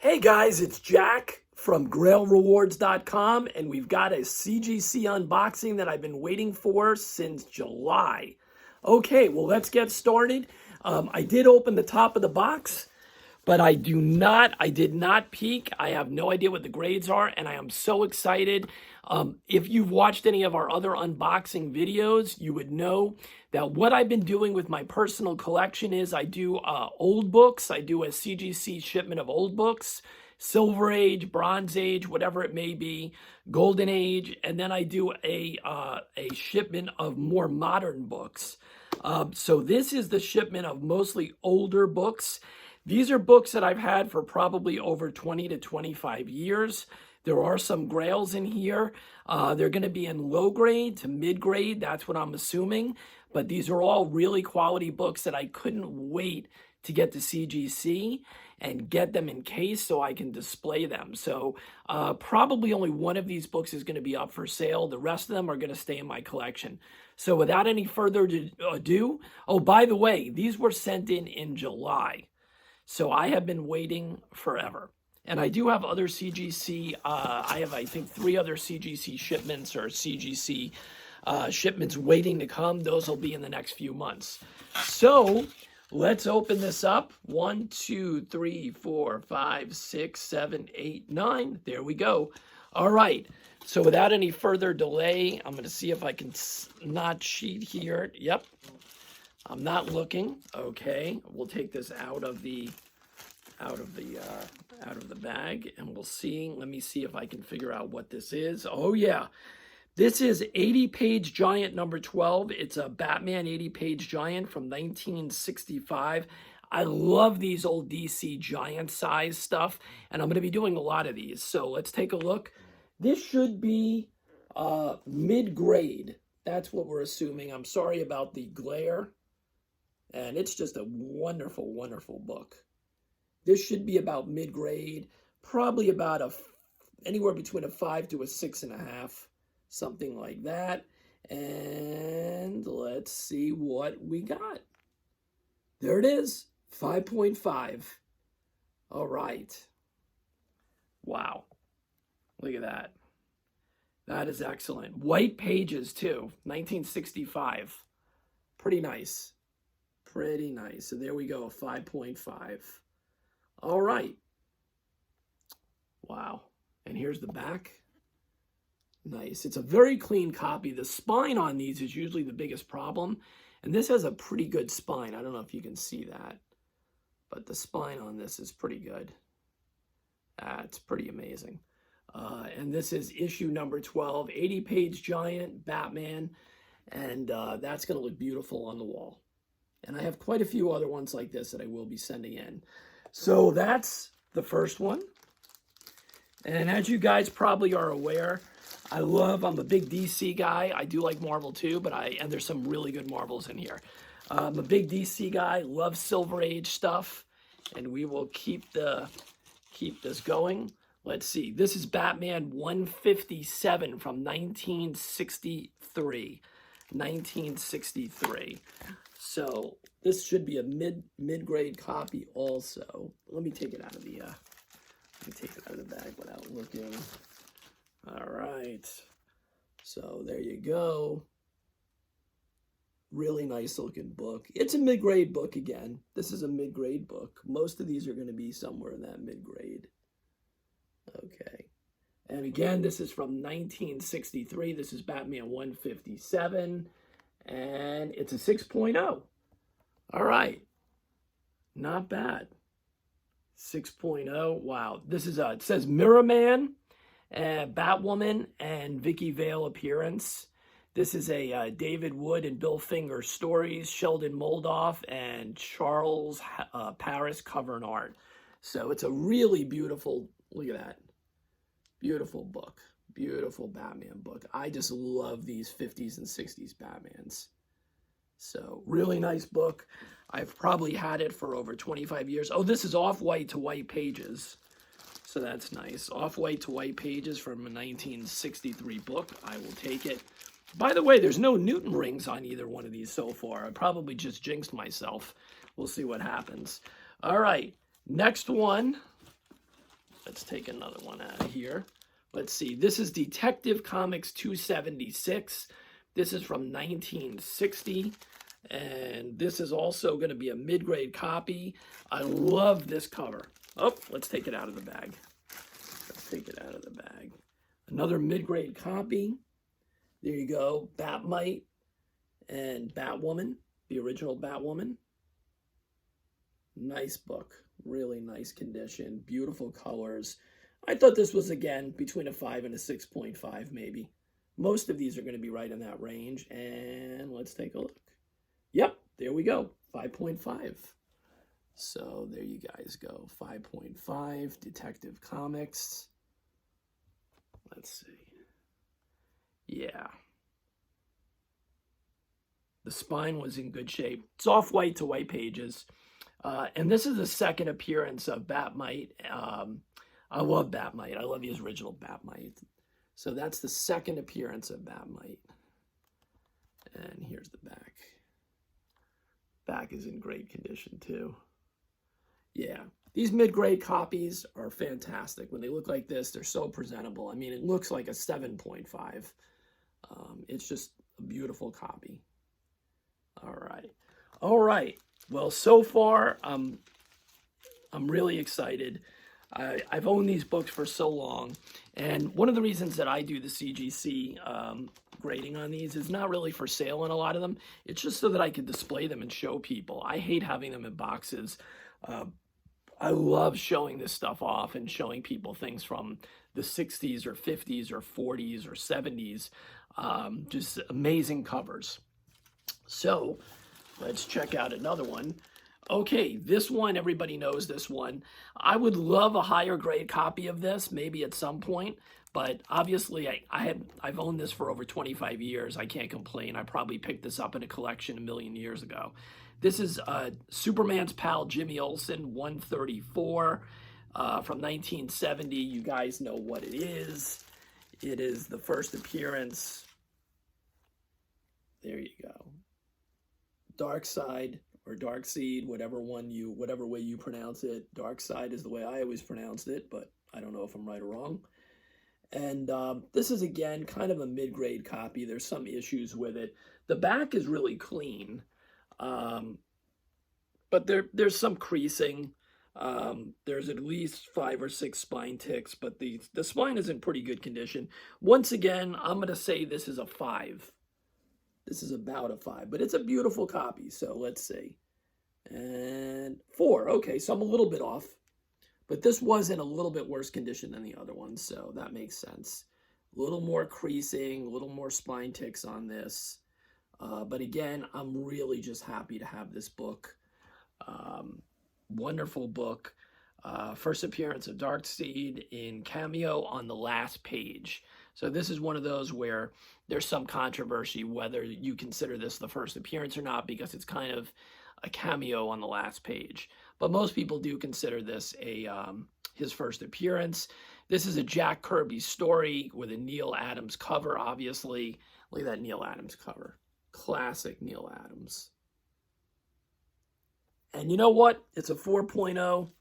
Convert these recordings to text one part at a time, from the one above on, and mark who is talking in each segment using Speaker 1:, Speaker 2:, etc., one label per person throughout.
Speaker 1: Hey guys, it's Jack from GrailRewards.com, and we've got a CGC unboxing that I've been waiting for since July. Okay, well, let's get started. I did open the top of the box, but I did not peek. I have no idea what the grades are, and I am so excited. If you've watched any of our other unboxing videos, you would know that what I've been doing with my personal collection is I do old books. I do a CGC shipment of old books, Silver Age, Bronze Age, whatever it may be, Golden Age, and then I do a shipment of more modern books. So this is the shipment of mostly older books. These are books that I've had for probably over 20 to 25 years. There are some grails in here. They're going to be in low grade to mid grade. That's what I'm assuming. But these are all really quality books that I couldn't wait to get to CGC and get them in case so I can display them. So probably only one of these books is going to be up for sale. The rest of them are going to stay in my collection. So without any further ado, oh, by the way, these were sent in July. So I have been waiting forever. And I do have other CGC, I have, I think, 3 other CGC shipments or CGC shipments waiting to come. Those will be in the next few months. So let's open this up. 1, 2, 3, 4, 5, 6, 7, 8, 9. There we go. All right. So without any further delay, I'm going to see if I can not cheat here. Yep. I'm not looking. Okay. We'll take this out of the bag, and we'll see. Let me see if I can figure out what this is. Oh yeah, this is 80-page giant number 12. It's a Batman 80-page giant from 1965. I love these old DC giant size stuff, and I'm going to be doing a lot of these. So let's take a look. This should be mid-grade. That's what we're assuming. I'm sorry about the glare, and it's just a wonderful, wonderful book. This should be about mid-grade, probably about anywhere between a 5 to a 6.5, something like that. And let's see what we got. There it is, 5.5. All right. Wow. Look at that. That is excellent. White pages, too, 1965. Pretty nice. Pretty nice. So there we go, 5.5. All right. Wow. And here's the back. Nice. It's a very clean copy. The spine on these is usually the biggest problem. And this has a pretty good spine. I don't know if you can see that. But the spine on this is pretty good. That's pretty amazing. And this is issue number 12, 80-page giant Batman. And that's going to look beautiful on the wall. And I have quite a few other ones like this that I will be sending in. So that's the first one. And as you guys probably are aware, I'm a big DC guy. I do like Marvel too, and there's some really good Marvels in here. I'm a big DC guy, love Silver Age stuff, and we will keep this going. Let's see. This is Batman 157 from 1963. 1963. So this should be a mid-grade copy also. Let me take it out of the bag without looking. All right. So there you go. Really nice looking book. It's a mid-grade book again. This is a mid-grade book. Most of these are going to be somewhere in that mid-grade. Okay. And again, this is from 1963. This is Batman 157. And it's a 6.0. All right. Not bad. 6.0. Wow. This is it says Mirror Man, Batwoman, and Vicky Vale appearance. This is a David Wood and Bill Finger stories, Sheldon Moldoff, and Charles Paris cover and art. So it's a really beautiful, look at that. Beautiful book. Beautiful Batman book. I just love these 50s and 60s Batmans. So really nice book. I've probably had it for over 25 years. Oh, this is off-white to white pages. So that's nice. Off-white to white pages from a 1963 book. I will take it. By the way, there's no Newton rings on either one of these so far. I probably just jinxed myself. We'll see what happens. All right. Next one. let's take another one out of here. Let's see. This is Detective Comics 276. This is from 1960. And this is also going to be a mid-grade copy. I love this cover. Oh, let's take it out of the bag. Let's take it out of the bag. Another mid-grade copy. There you go. Batmite and Batwoman, the original Batwoman. Nice book. Really nice condition. Beautiful colors. I thought this was, again, between a 5 and a 6.5 maybe. Most of these are going to be right in that range. And let's take a look. Yep, there we go. 5.5. So there you guys go. 5.5, Detective Comics. Let's see. Yeah. The spine was in good shape. It's off-white to white pages. And this is the second appearance of Batmite. I love Batmite. I love his original Batmite. So that's the second appearance of Batmite. And here's the back. Back is in great condition too. Yeah, these mid-grade copies are fantastic. When they look like this, they're so presentable. I mean, it looks like a 7.5. It's just a beautiful copy. All right. Well, so far, I'm really excited. I've owned these books for so long, and one of the reasons that I do the CGC grading on these is not really for sale in a lot of them. It's just so that I can display them and show people. I hate having them in boxes. I love showing this stuff off and showing people things from the 60s or 50s or 40s or 70s. Just amazing covers. So let's check out another one. Okay, this one, everybody knows this one. I would love a higher grade copy of this, maybe at some point, but obviously I've owned this for over 25 years. I can't complain. I probably picked this up in a collection a million years ago. This is Superman's pal Jimmy Olsen, 134, from 1970. You guys know what it is. It is the first appearance. There you go. Darkseid or Darkseid, whatever way you pronounce it. Darkseid is the way I always pronounced it, but I don't know if I'm right or wrong. And this is, again, kind of a mid-grade copy. There's some issues with it. The back is really clean, but there's some creasing. There's at least 5 or 6 spine ticks, but the spine is in pretty good condition. Once again, I'm going to say this is a 5. This is about a 5, but it's a beautiful copy. So let's see. And 4. Okay, so I'm a little bit off. But this was in a little bit worse condition than the other ones, so that makes sense. A little more creasing, a little more spine ticks on this. But again, I'm really just happy to have this book. Wonderful book. First appearance of Darkseid in cameo on the last page. So this is one of those where there's some controversy whether you consider this the first appearance or not, because it's kind of a cameo on the last page. But most people do consider this his first appearance. This is a Jack Kirby story with a Neil Adams cover, obviously. Look at that Neil Adams cover. Classic Neil Adams. And you know what? It's a 4.0.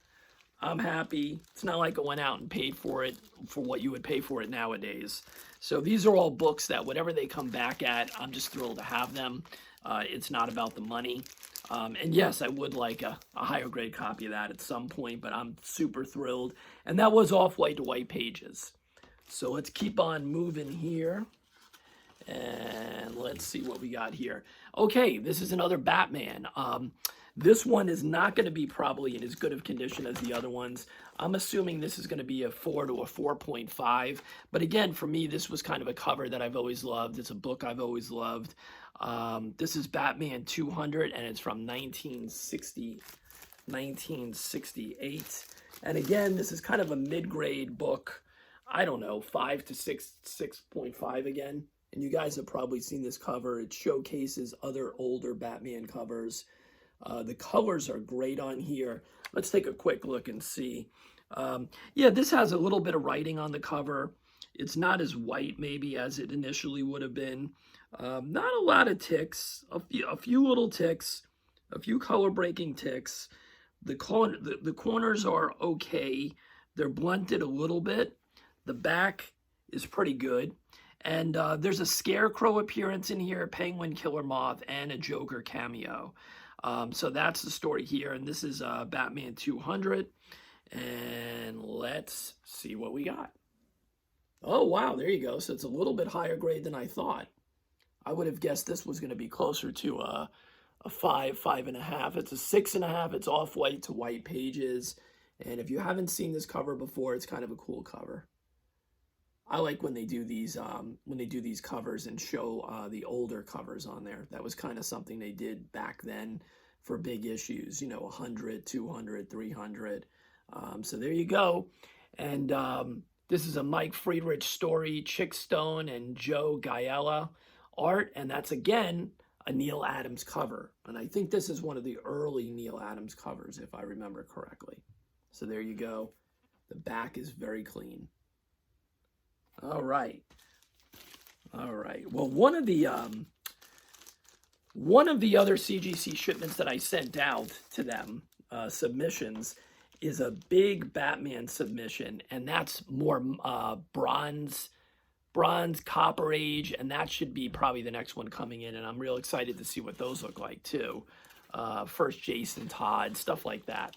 Speaker 1: I'm happy. It's not like I went out and paid for it for what you would pay for it nowadays. So these are all books that whatever they come back at, I'm just thrilled to have them. It's not about the money. And yes, I would like a higher grade copy of that at some point, but I'm super thrilled. And that was off-white to white pages. So let's keep on moving here. And let's see what we got here. Okay, this is another Batman. This one is not going to be probably in as good of condition as the other ones. I'm assuming this is going to be a 4 to a 4.5. But again, for me, this was kind of a cover that I've always loved. It's a book I've always loved. This is Batman 200, and it's from 1968. And again, this is kind of a mid-grade book. I don't know, 5 to 6.5 again. And you guys have probably seen this cover. It showcases other older Batman covers. The colors are great on here. Let's take a quick look and see. Yeah, this has a little bit of writing on the cover. It's not as white maybe as it initially would have been. Not a lot of ticks, a few little ticks, a few color breaking ticks. The corners are okay, They're blunted a little bit. The back is pretty good. And there's a Scarecrow appearance in here, Penguin, Killer Moth, and a Joker cameo. So that's the story here. And this is Batman 200. And let's see what we got. Oh, wow, there you go. So it's a little bit higher grade than I thought. I would have guessed this was going to be closer to a 5, 5.5. It's a 6.5. It's off-white to white pages. And if you haven't seen this cover before, it's kind of a cool cover. I like when they do these covers and show the older covers on there. That was kind of something they did back then for big issues, 100, 200, 300. So there you go. And this is a Mike Friedrich story, Chick Stone and Joe Giella art. And that's, again, a Neal Adams cover. And I think this is one of the early Neal Adams covers, if I remember correctly. So there you go. The back is very clean. All right. Well, one of the other CGC shipments that I sent out to them, submissions, is a big Batman submission, and that's more bronze, Copper Age, and that should be probably the next one coming in, and I'm real excited to see what those look like too. First Jason Todd, stuff like that.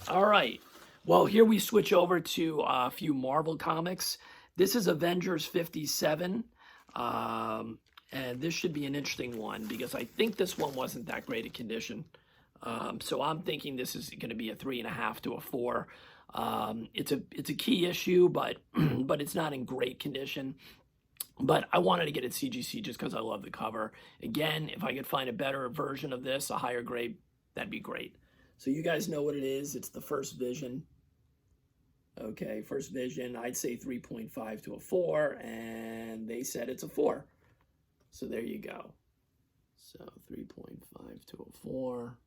Speaker 1: All right. Well, here we switch over to a few Marvel comics. This is Avengers 57, and this should be an interesting one because I think this one wasn't that great a condition. So I'm thinking this is going to be a 3.5 to a 4. It's a key issue, but but it's not in great condition. But I wanted to get it CGC just because I love the cover. Again, if I could find a better version of this, a higher grade, that'd be great. So you guys know what it is. It's the First Vision. Okay, First Vision, I'd say 3.5 to a 4, and they said it's a 4. So there you go. So 3.5 to a 4.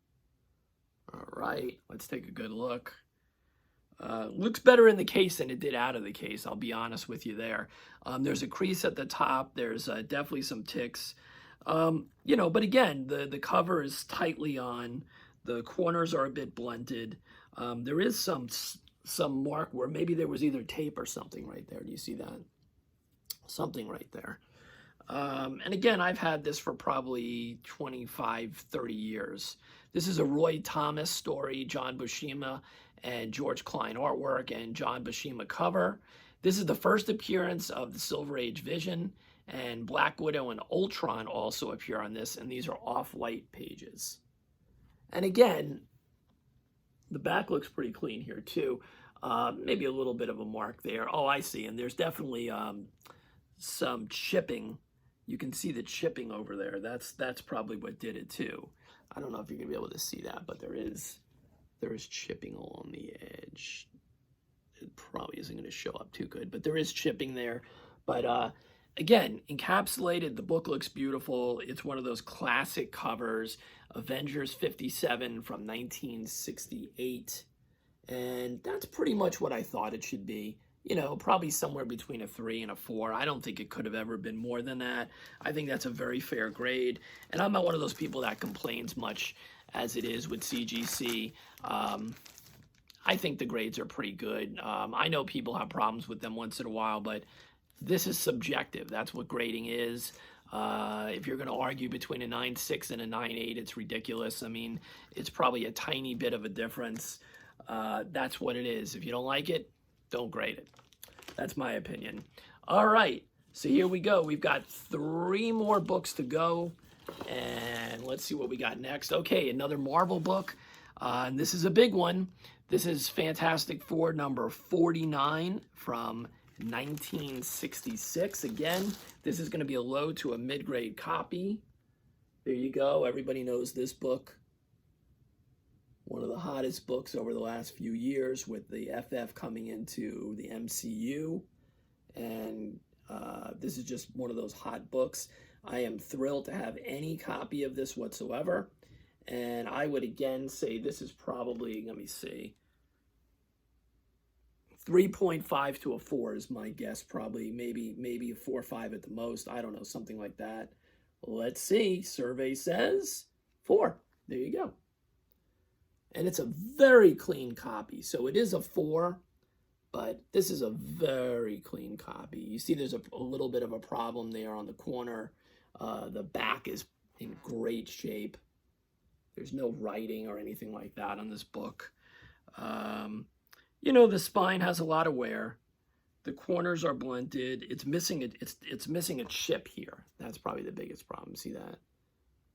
Speaker 1: All right, let's take a good look. Looks better in the case than it did out of the case, I'll be honest with you there. There's a crease at the top. There's definitely some ticks. But again, the cover is tightly on. The corners are a bit blunted. There is some mark where maybe there was either tape or something right there. Do you see that? Something right there. And again, I've had this for probably 25, 30 years. This is a Roy Thomas story, John Buscema and George Klein artwork and John Buscema cover. This is the first appearance of the Silver Age Vision, and Black Widow and Ultron also appear on this, and these are off-white pages. And again, the back looks pretty clean here too. Maybe a little bit of a mark there. Oh, I see. And there's definitely some chipping. You can see the chipping over there. That's probably what did it too. I don't know if you're gonna be able to see that, but there is chipping along the edge. It probably isn't gonna show up too good, but there is chipping there. But again, encapsulated. The book looks beautiful. It's one of those classic covers. Avengers 57 from 1968. And that's pretty much what I thought it should be. Probably somewhere between a 3 and a 4. I don't think it could have ever been more than that. I think that's a very fair grade. And I'm not one of those people that complains much as it is with CGC. I think the grades are pretty good. I know people have problems with them once in a while, but this is subjective. That's what grading is. If you're going to argue between a 9.6 and a 9.8, it's ridiculous. I mean, it's probably a tiny bit of a difference. That's what it is. If you don't like it, don't grade it. That's my opinion. All right, so here we go. We've got 3 more books to go, and let's see what we got next. Okay, another Marvel book, and this is a big one. This is Fantastic Four number 49 from 1966. Again, this is going to be a low to a mid-grade copy. There you go. Everybody knows this book. One of the hottest books over the last few years with the FF coming into the MCU. And this is just one of those hot books. I am thrilled to have any copy of this whatsoever. And I would again say this is probably, let me see, 3.5 to a 4 is my guess. Probably maybe a 4 or 5 at the most. I don't know, something like that. Let's see. Survey says 4. There you go. And it's a very clean copy. So it is a 4. but this is a very clean copy. You see there's a little bit of a problem there on the corner. The back is in great shape. There's no writing or anything like that on this book. You know, the spine has a lot of wear. The corners are blunted. It's missing a chip here. That's probably the biggest problem. See that?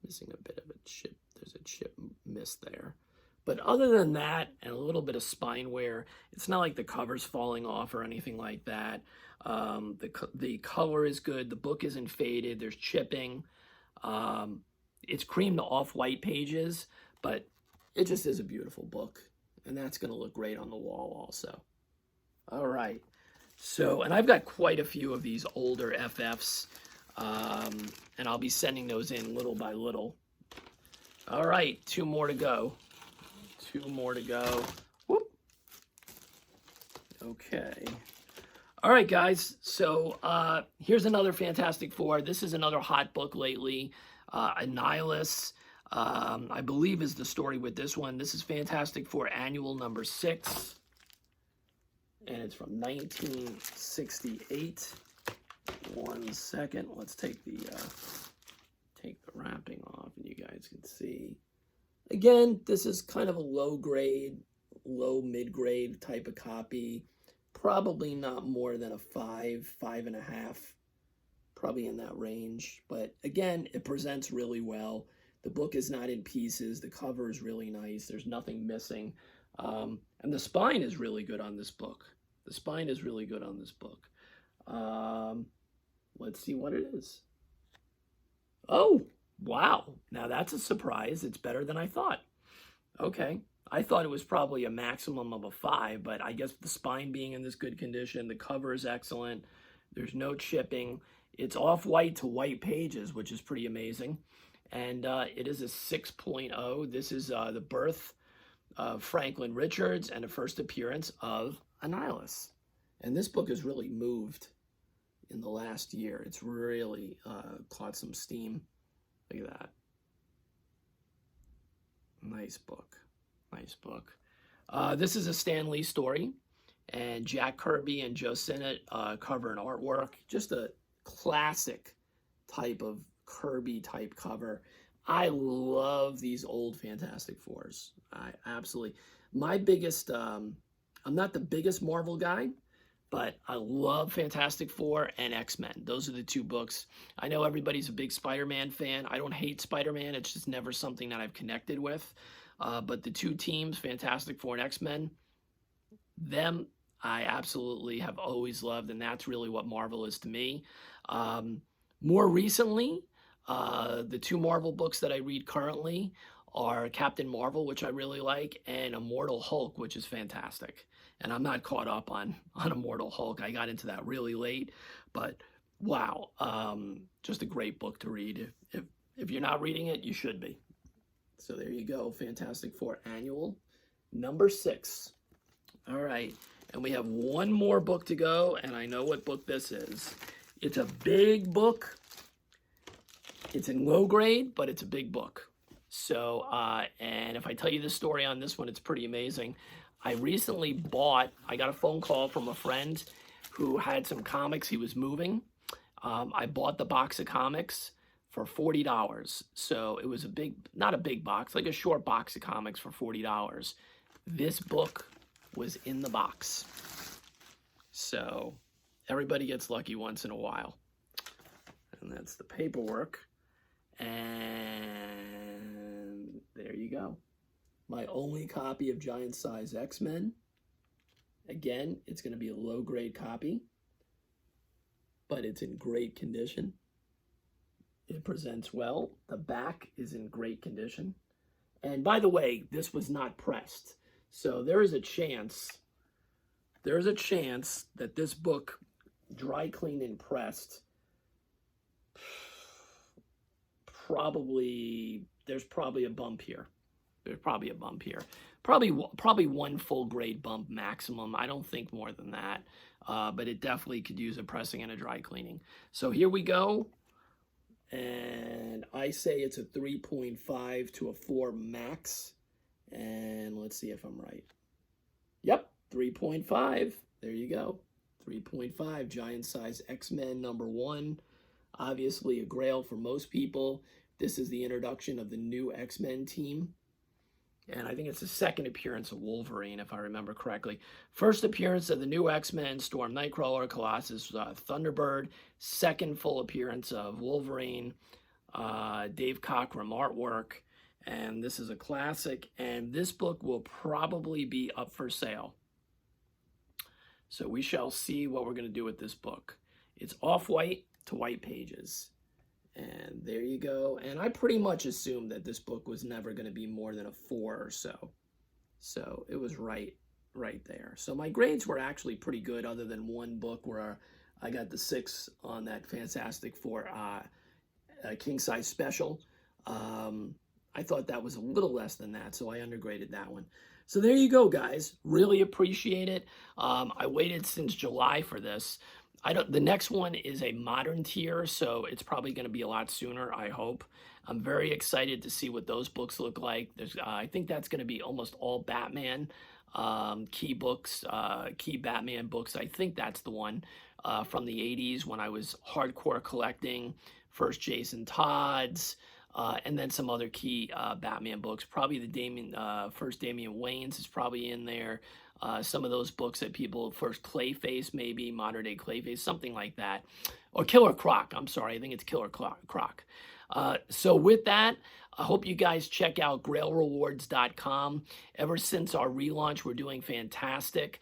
Speaker 1: Missing a bit of a chip. There's a chip missed there. But other than that, and a little bit of spine wear, it's not like the cover's falling off or anything like that. The color is good. The book isn't faded. There's chipping. It's cream to off-white pages, but it just is a beautiful book. And that's going to look great on the wall also. All right. So, and I've got quite a few of these older FFs, and I'll be sending those in little by little. All right, 2 more to go. 2 more to go. Whoop. Okay. All right, guys. So here's another Fantastic Four. This is another hot book lately. Annihilus, I believe, is the story with this one. This is Fantastic Four Annual number 6. And it's from 1968. 1 second. Let's take the wrapping off, and you guys can see. Again, this is kind of a low grade, low mid-grade type of copy. Probably not more than a 5, 5.5. Probably in that range. But again, it presents really well. The book is not in pieces. The cover is really nice. There's nothing missing. And the spine is really good on this book. The spine is really good on this book. Let's see what it is. Oh, wow. Now that's a surprise. It's better than I thought. Okay. I thought it was probably a maximum of a 5, but I guess the spine being in this good condition, the cover is excellent. There's no chipping. It's off-white to white pages, which is pretty amazing. And it is a 6.0. This is the birth of Franklin Richards and the first appearance of Annihilus. And this book has really moved in the last year. It's really caught some steam. Look at that. Nice book. Nice book. This is a Stan Lee story. And Jack Kirby and Joe Sinnott cover and artwork. Just a classic type of Kirby type cover. I love these old Fantastic Fours. I absolutely. My biggest, I'm not the biggest Marvel guy, but I love Fantastic Four and X-Men. Those are the 2 books. I know everybody's a big Spider-Man fan. I don't hate Spider-Man. It's just never something that I've connected with. But the 2 teams, Fantastic Four and X-Men, them I absolutely have always loved, and that's really what Marvel is to me. More recently, the 2 Marvel books that I read currently are Captain Marvel, which I really like, and Immortal Hulk, which is fantastic. And I'm not caught up on Immortal Hulk. I got into that really late, but wow, just a great book to read. If you're not reading it, you should be. So there you go, Fantastic Four Annual number 6. All right, and we have 1 more book to go, and I know what book this is. It's a big book. It's in low grade, but it's a big book. So, and if I tell you the story on this one, it's pretty amazing. I recently I got a phone call from a friend who had some comics he was moving. I bought the box of comics for $40. So it was not a big box, like a short box of comics for $40. This book was in the box. So everybody gets lucky once in a while. And that's the paperwork. And there you go. My only copy of Giant Size X-Men. Again, it's going to be a low-grade copy, but it's in great condition. It presents well. The back is in great condition. And by the way, this was not pressed. So there is a chance that this book, dry cleaned and pressed, there's probably a bump here. Probably 1 full grade bump maximum. I don't think more than that. But it definitely could use a pressing and a dry cleaning. So here we go. And I say it's a 3.5 to a 4 max. And let's see if I'm right. Yep, 3.5. there you go. 3.5, giant size X-Men #1. Obviously a grail for most people. This is the introduction of the new X-Men team. And I think it's the second appearance of Wolverine, if I remember correctly. First appearance of the new X-Men, Storm, Nightcrawler, Colossus, Thunderbird. Second full appearance of Wolverine, Dave Cockrum artwork. And this is a classic. And this book will probably be up for sale. So we shall see what we're going to do with this book. It's off-white to white pages. And there you go. And I pretty much assumed that this book was never going to be more than a 4 or so. So it was right there. So my grades were actually pretty good, other than one book where I got the 6 on that Fantastic Four king size special. I thought that was a little less than that, so I undergraded that one. So there you go, guys. Really appreciate it. I waited since July for this. The next one is a modern tier, so it's probably going to be a lot sooner, I hope. I'm very excited to see what those books look like. I think that's going to be almost all Batman key books, key Batman books. I think that's the one from the 80s when I was hardcore collecting. First Jason Todd's, and then some other key Batman books. Probably the first Damian Wayne's is probably in there. Some of those books that people, first Clayface maybe, modern day Clayface, something like that. Or Killer Croc, I'm sorry, I think it's Killer Croc. So with that, I hope you guys check out grailrewards.com. Ever since our relaunch, we're doing fantastic.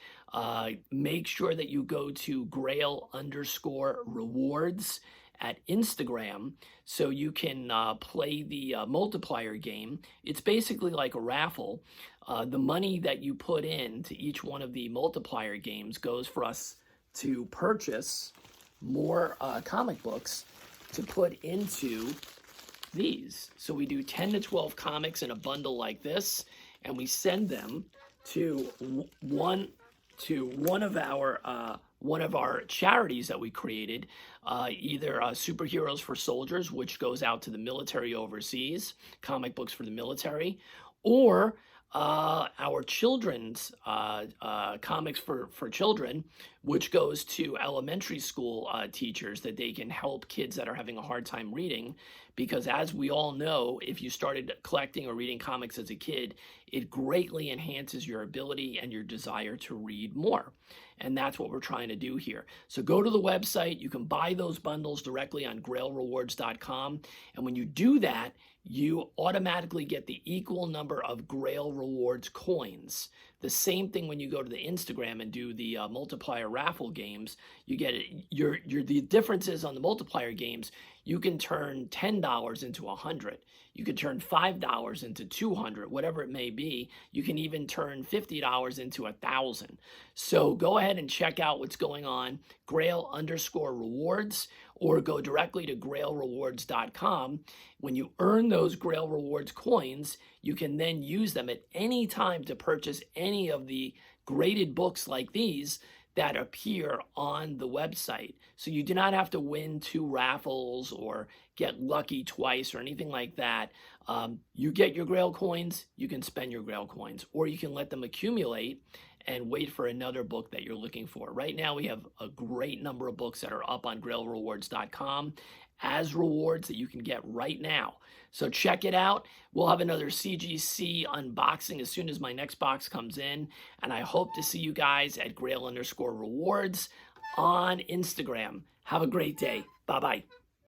Speaker 1: Make sure that you go to grail_rewards at Instagram so you can play the multiplier game. It's basically like a raffle. The money that you put in to each one of the multiplier games goes for us to purchase more comic books to put into these. So we do 10 to 12 comics in a bundle like this, and we send them to one of our charities that we created, either Superheroes for Soldiers, which goes out to the military overseas, comic books for the military, or our children's comics for children, which goes to elementary school teachers, that they can help kids that are having a hard time reading. Because as we all know, if you started collecting or reading comics as a kid, it greatly enhances your ability and your desire to read more. And that's what we're trying to do here. So go to the website. You can buy those bundles directly on grailrewards.com. And when you do that, you automatically get the equal number of Grail Rewards coins. The same thing when you go to the Instagram and do the multiplier raffle games. You get it. The difference is on the multiplier games, you can turn $10 into $100. You can turn $5 into $200, whatever it may be. You can even turn $50 into $1,000. So go ahead and check out what's going on, Grail_rewards, or go directly to grailrewards.com. When you earn those Grail Rewards coins, you can then use them at any time to purchase any of the graded books like these that appear on the website. So you do not have to win 2 raffles or get lucky twice or anything like that. You get your Grail coins, you can spend your Grail coins, or you can let them accumulate and wait for another book that you're looking for. Right now, we have a great number of books that are up on grailrewards.com as rewards that you can get right now. So check it out. We'll have another CGC unboxing as soon as my next box comes in. And I hope to see you guys at Grail_rewards on Instagram. Have a great day. Bye-bye.